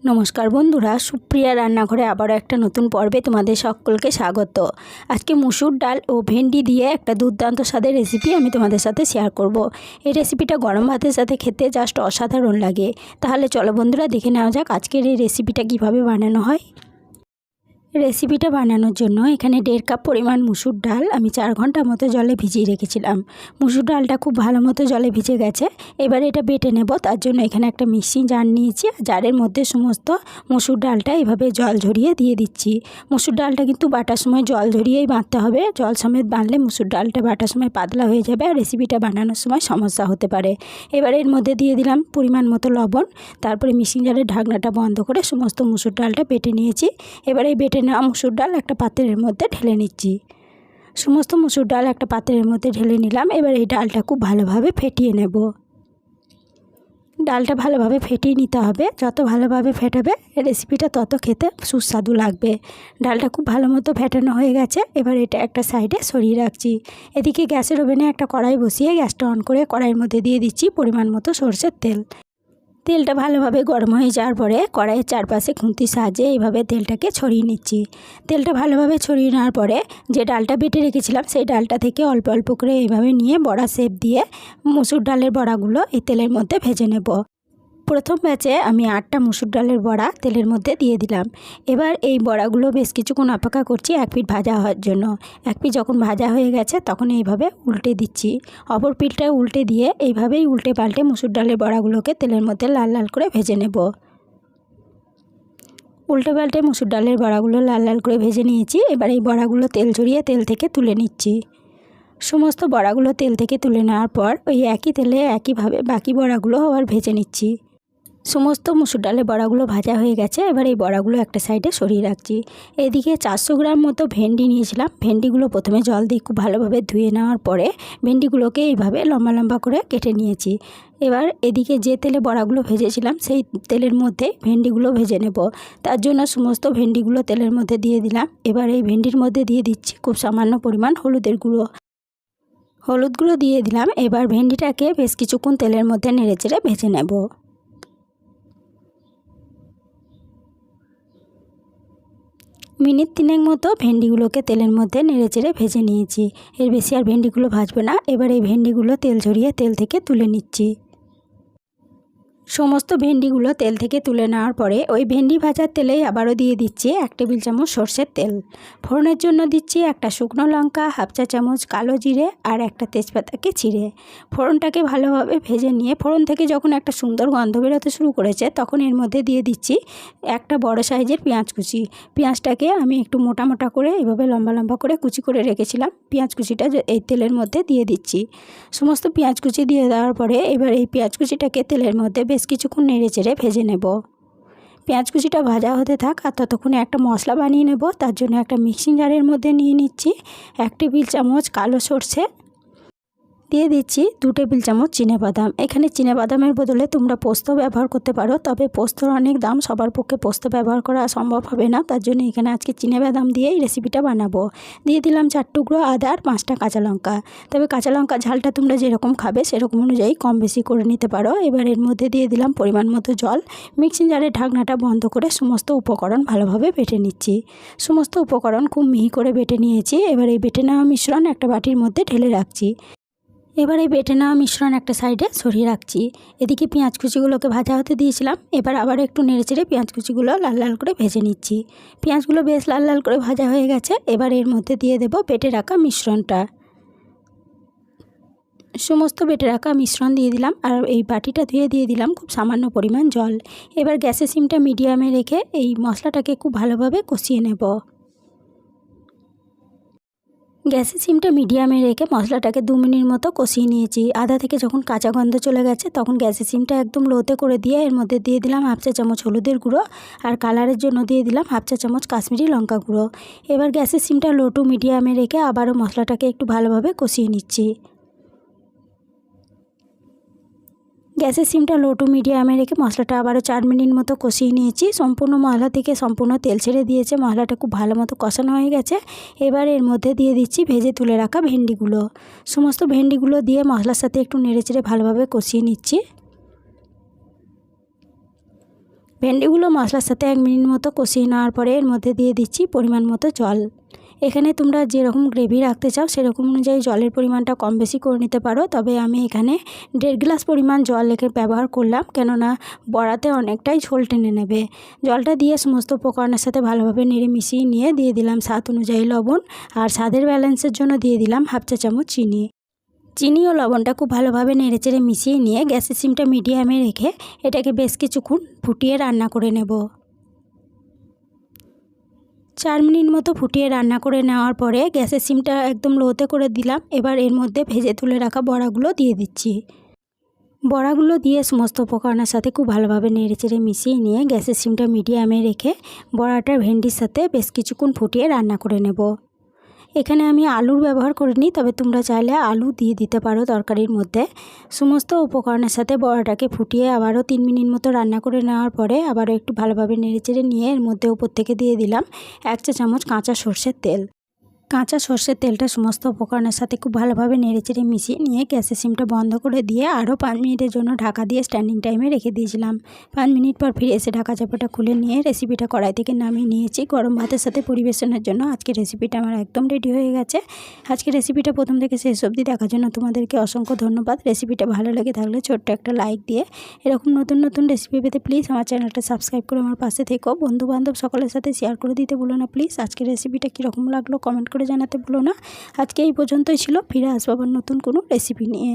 নমস্কার বন্ধুরা, সুপ্রিয়া রান্নাঘরে আবারও একটা নতুন পর্বে তোমাদের সকলকে স্বাগত। আজকে মুসুর ডাল ও ভেন্ডি দিয়ে একটা দুর্দান্ত স্বাদের রেসিপি আমি তোমাদের সাথে শেয়ার করব। এই রেসিপিটা গরম ভাতের সাথে খেতে জাস্ট অসাধারণ লাগে। তাহলে চলো বন্ধুরা, দেখে নেওয়া যাক আজকের এই রেসিপিটা কিভাবে বানানো হয়। রেসিপিটা বানানোর জন্য এখানে 1.5 কাপ পরিমাণ মুসুর ডাল আমি 4 ঘন্টা মতো জলে ভিজিয়ে রেখেছিলাম। মুসুর ডালটা খুব ভালো মতো জলে ভিজে গেছে। এবারে এটা বেটে নেব। তার জন্য এখানে একটা মিক্সিং জার নিয়েছি। জারের মধ্যে সমস্ত মুসুর ডালটা এভাবে জল ঝরিয়ে দিয়ে দিচ্ছি। মুসুর ডালটা কিন্তু বাটার সময় জল ঝরিয়েই বাটতে হবে। জল সমেত বাটলে মুসুর ডালটা বাটার সময় পাতলা হয়ে যাবে আর রেসিপিটা বানানোর সময় সমস্যা হতে পারে। এবারে এর মধ্যে দিয়ে দিলাম পরিমাণ মতো লবণ। তারপরে মিক্সিং জারের ঢাকনাটা বন্ধ করে সমস্ত মুসুর ডালটা বেটে নিয়েছি। এবারে এই বেটে নেওয়া মুসুর ডাল একটা পাত্রের মধ্যে ঢেলে নিচ্ছি। সমস্ত মুসুর ডাল একটা পাত্রের মধ্যে ঢেলে নিলাম। এবার এই ডালটা খুব ভালোভাবে ফেটিয়ে নেব। ডালটা ভালোভাবে ফেটিয়ে নিতে হবে। যত ভালোভাবে ফেটাবে রেসিপিটা তত খেতে সুস্বাদু লাগবে। ডালটা খুব ভালো মতো ফেটানো হয়ে গেছে। এবার এটা একটা সাইডে সরিয়ে রাখছি। এদিকে গ্যাসের ওভেনে একটা কড়াই বসিয়ে গ্যাসটা অন করে কড়াইয়ের মধ্যে দিয়ে দিচ্ছি পরিমাণ মতো সরষের তেল। তেলটা ভালোভাবে গরম হয়ে যাওয়ার পরে কড়াইয়ের চারপাশে খুন্তির সাহায্যে এইভাবে তেলটাকে ছড়িয়ে নিচ্ছি। তেলটা ভালোভাবে ছড়িয়ে নেওয়ার পরে যে ডালটা বেটে রেখেছিলাম সেই ডালটা থেকে অল্প অল্প করে এইভাবে নিয়ে বড়া শেপ দিয়ে মুসুর ডালের বড়াগুলো এই তেলের মধ্যে ভেজে নেব। প্রথম ব্যাচে আমি 8টা মুসুর ডালের বড়া তেলের মধ্যে দিয়ে দিলাম। এবার এই বড়াগুলো বেশ কিছুক্ষণ অপেক্ষা করছি এক পিঠ ভাজা হওয়ার জন্য। এক পিঠ যখন ভাজা হয়ে গেছে তখন এইভাবে উল্টে দিচ্ছি। অপর পিঠটা উল্টে দিয়ে এইভাবেই উল্টে পাল্টে মুসুর ডালের বড়াগুলোকে তেলের মধ্যে লাল লাল করে ভেজে নেব। উল্টে পাল্টে মুসুর ডালের বড়াগুলো লাল লাল করে ভেজে নিয়েছি। এবার এই বড়াগুলো তেল ঝরিয়ে তেল থেকে তুলে নিচ্ছি। সমস্ত বড়াগুলো তেল থেকে তুলে নেওয়ার পর ওই একই তেলে একইভাবে বাকি বড়াগুলো আবার ভেজে নিচ্ছি। সমস্ত মুসুর ডালের বড়াগুলো ভাজা হয়ে গেছে। এবার এই বড়াগুলো একটা সাইডে সরিয়ে রাখছি। এদিকে 400 গ্রাম মতো ভেন্ডি নিয়েছিলাম। ভেন্ডিগুলো প্রথমে জল দিয়ে খুব ভালোভাবে ধুয়ে নেওয়ার পরে ভেন্ডিগুলোকে এইভাবে লম্বা লম্বা করে কেটে নিয়েছি। এবার এদিকে যে তেলে বড়াগুলো ভেজেছিলাম সেই তেলের মধ্যে ভেন্ডিগুলো ভেজে নেব। তার জন্য সমস্ত ভেন্ডিগুলো তেলের মধ্যে দিয়ে দিলাম। এবার এই ভেন্ডির মধ্যে দিয়ে দিচ্ছি খুব সামান্য পরিমাণ হলুদের গুঁড়ো। হলুদ গুঁড়ো দিয়ে দিলাম। এবার ভেন্ডিটাকে বেশ কিছুক্ষণ তেলের মধ্যে নেড়েচেড়ে ভেজে নেব। মিনিট 3 মতো ভেন্ডিগুলোকে তেলের মধ্যে নেড়েচেড়ে ভেজে নিয়েছি। এর বেশি আর ভেন্ডিগুলো ভাজবে না। এবার এই ভেন্ডিগুলো তেল ঝরিয়ে তেল থেকে তুলে নিচ্ছি। সমস্ত ভেন্ডিগুলো তেল থেকে তুলে নেওয়ার পরে ওই ভেন্ডি ভাজার তেলেই আবারও দিয়ে দিচ্ছি 1 টেবিল চামচ সরষের তেল। ফোড়নের জন্য দিচ্ছি একটা শুকনো লঙ্কা, হাফ চা চামচ কালো জিরে আর একটা তেজপাতাকে চিড়ে। ফোড়নটাকে ভালোভাবে ভেজে নিয়ে ফোড়ন থেকে যখন একটা সুন্দর গন্ধ বেরোতে শুরু করেছে তখন এর মধ্যে দিয়ে দিচ্ছি একটা বড় সাইজের পেঁয়াজ কুচি। পেঁয়াজটাকে আমি একটু মোটা মোটা করে এভাবে লম্বা লম্বা করে কুচি করে রেখেছিলাম। পেঁয়াজ কুচিটা এই তেলের মধ্যে দিয়ে দিচ্ছি। সমস্ত পেঁয়াজ কুচি দিয়ে দেওয়ার পরে এবার এই পেঁয়াজ কুচিটাকে তেলের মধ্যে বেশ কিছুক্ষণ নেড়েচেড়ে ভেজে নেব। পেঁয়াজ কুচিটা ভাজা হতে থাক আর ততক্ষণে একটা মশলা বানিয়ে নেব। তার জন্য একটা মিক্সিং জারের মধ্যে নিয়ে নিচ্ছি 1 টেবিল চামচ কালো সরষে, দিয়ে দিচ্ছি 2 টেবিল চামচ চিনেবাদাম। এখানে চিনেবাদামের বদলে তোমরা পোস্ত ব্যবহার করতে পারো, তবে পোস্তর অনেক দাম, সবার পক্ষে পোস্ত ব্যবহার করা সম্ভব হবে না। তার জন্য এখানে আজকে চিনেবাদাম দিয়ে এই রেসিপিটা বানাবো। দিয়ে দিলাম 4 টুকরো আদা আর 5টা কাঁচা লঙ্কা। তবে কাঁচা লঙ্কা ঝালটা তোমরা যেরকম খাবে সেরকম অনুযায়ী কম বেশি করে নিতে পারো। এবার এর মধ্যে দিয়ে দিলাম পরিমাণ মতো জল। মিক্সিং জারের ঢাকনাটা বন্ধ করে সমস্ত উপকরণ ভালোভাবে বেটে নিচ্ছি। সমস্ত উপকরণ খুব মিহি করে বেটে নিয়েছি। এবার এই বেটে নেওয়া মিশ্রণ একটা বাটির মধ্যে ঢেলে রাখছি। এবার এই বেটে নেওয়া মিশ্রণ একটা সাইডে সরিয়ে রাখছি। এদিকে পেঁয়াজ কুচিগুলোকে ভাজা হতে দিয়েছিলাম। এবার আবার একটু নেড়েচেড়ে পেঁয়াজ কুচিগুলো লাল লাল করে ভেজে নিচ্ছি। পেঁয়াজগুলো বেশ লাল লাল করে ভাজা হয়ে গেছে। এবার এর মধ্যে দিয়ে দেব বেটে রাখা মিশ্রণটা। সমস্ত বেটে রাখা মিশ্রণ দিয়ে দিলাম আর এই বাটিটা ধুয়ে দিয়ে দিলাম খুব সামান্য পরিমাণ জল। এবার গ্যাসের সিমটা মিডিয়ামে রেখে এই মশলাটাকে খুব ভালোভাবে কষিয়ে নেব। গ্যাসের সিমটা মিডিয়ামে রেখে মশলাটাকে 2 মিনিট মতো কষিয়ে নিয়েছি। আদা থেকে যখন কাঁচা গন্ধ চলে গেছে তখন গ্যাসের সিমটা একদম লোতে করে দিয়ে এর মধ্যে দিয়ে দিলাম হাফ চা চামচ হলুদের গুঁড়ো আর কালারের জন্য দিয়ে দিলাম হাফ চা চামচ কাশ্মীরি লঙ্কা গুঁড়ো। এবার গ্যাসের সিমটা লো টু মিডিয়ামে রেখে আবারও মশলাটাকে একটু ভালোভাবে কষিয়ে নিচ্ছি। গ্যাসের সিমটা লো টু মিডিয়ামে রেখে মশলাটা আবারও 4 মিনিট মতো কষিয়ে নিয়েছি। সম্পূর্ণ মশলা থেকে সম্পূর্ণ তেল ছেড়ে দিয়েছে। মশলাটা খুব ভালো মতো কষানো হয়ে গেছে। এবার এর মধ্যে দিয়ে দিচ্ছি ভেজে তুলে রাখা ভেন্ডিগুলো। সমস্ত ভেন্ডিগুলো দিয়ে মশলার সাথে একটু নেড়েচেড়ে ভালোভাবে কষিয়ে নিচ্ছি। ভেন্ডিগুলো মশলার সাথে 1 মিনিট মতো কষিয়ে নেওয়ার পরে এর মধ্যে দিয়ে দিচ্ছি পরিমাণ মতো জল। এখানে তোমরা যেরকম গ্রেভি রাখতে চাও সেরকম অনুযায়ী জলের পরিমাণটা কম বেশি করে নিতে পারো। তবে আমি এখানে 1.5 গ্লাস পরিমাণ জল ব্যবহার করলাম, কেননা বড়াতে অনেকটাই ঝোল টেনে নেবে। জলটা দিয়ে সমস্ত উপকরণের সাথে ভালোভাবে নেড়ে মিশিয়ে নিয়ে দিয়ে দিলাম স্বাদ অনুযায়ী লবণ, আর স্বাদের ব্যালেন্সের জন্য দিয়ে দিলাম 1/2 চা চামচ চিনি। চিনি ও লবণটা খুব ভালোভাবে নেড়েচেড়ে মিশিয়ে নিয়ে গ্যাসের সিমটা মিডিয়ামে রেখে এটাকে বেশ কিছুক্ষণ ফুটিয়ে রান্না করে নেব। 4 মিনিট মতো ফুটিয়ে রান্না করে নেওয়ার পরে গ্যাসের সিমটা একদম লোতে করে দিলাম। এবার এর মধ্যে ভেজে তুলে রাখা বড়াগুলো দিয়ে দিচ্ছি। বড়াগুলো দিয়ে সমস্ত উপকরণের সাথে খুব ভালোভাবে নেড়েচেড়ে মিশিয়ে নিয়ে গ্যাসের সিমটা মিডিয়ামে রেখে বড়াটা ভেন্ডির সাথে বেশ কিছুক্ষণ ফুটিয়ে রান্না করে নেব। এখানে আমি আলুর ব্যবহার করিনি, তবে তোমরা চাইলে আলু দিয়ে দিতে পারো তরকারির মধ্যে। সমস্ত উপকরণের সাথে বড়াটাকে ফুটিয়ে আবারও 3 মিনিট মতো রান্না করে নেওয়ার পরে আবারও একটু ভালোভাবে নেড়েচেড়ে নিয়ে এর মধ্যে উপর থেকে দিয়ে দিলাম 1 চা চামচ কাঁচা সর্ষের তেল। কাঁচা সর্ষের তেলটা সমস্ত উপকরণের সাথে খুব ভালোভাবে নেড়েচেড়ে মিশিয়ে নিয়ে গ্যাসের সিমটা বন্ধ করে দিয়ে আরও 5 মিনিটের জন্য ঢাকা দিয়ে স্ট্যান্ডিং টাইমে রেখে দিয়েছিলাম। 5 মিনিট পর ফিরে এসে ঢাকা চাপাটা খুলে নিয়ে রেসিপিটা কড়াই থেকে নামিয়ে নিয়েছি গরম ভাতের সাথে পরিবেশনের জন্য। আজকের রেসিপিটা আমার একদম রেডি হয়ে গেছে। আজকের রেসিপিটা প্রথম থেকে শেষ অবধি দেখার জন্য তোমাদেরকে অসংখ্য ধন্যবাদ। রেসিপিটা ভালো লেগে থাকলে ছোট্ট একটা লাইক দিয়ে এরকম নতুন নতুন রেসিপি পেতে প্লিজ আমার চ্যানেলটা সাবস্ক্রাইব করে আমার পাশে থেকো। বন্ধুবান্ধব সকলের সাথে শেয়ার করে দিতে ভুলো না প্লিজ। আজকের রেসিপিটা কীরকম লাগলো কমেন্ট করে জানাতে ভুলো না। আজকে এই পর্যন্তই ছিল, ফিরে আসবো আবার নতুন কোনো রেসিপি নিয়ে।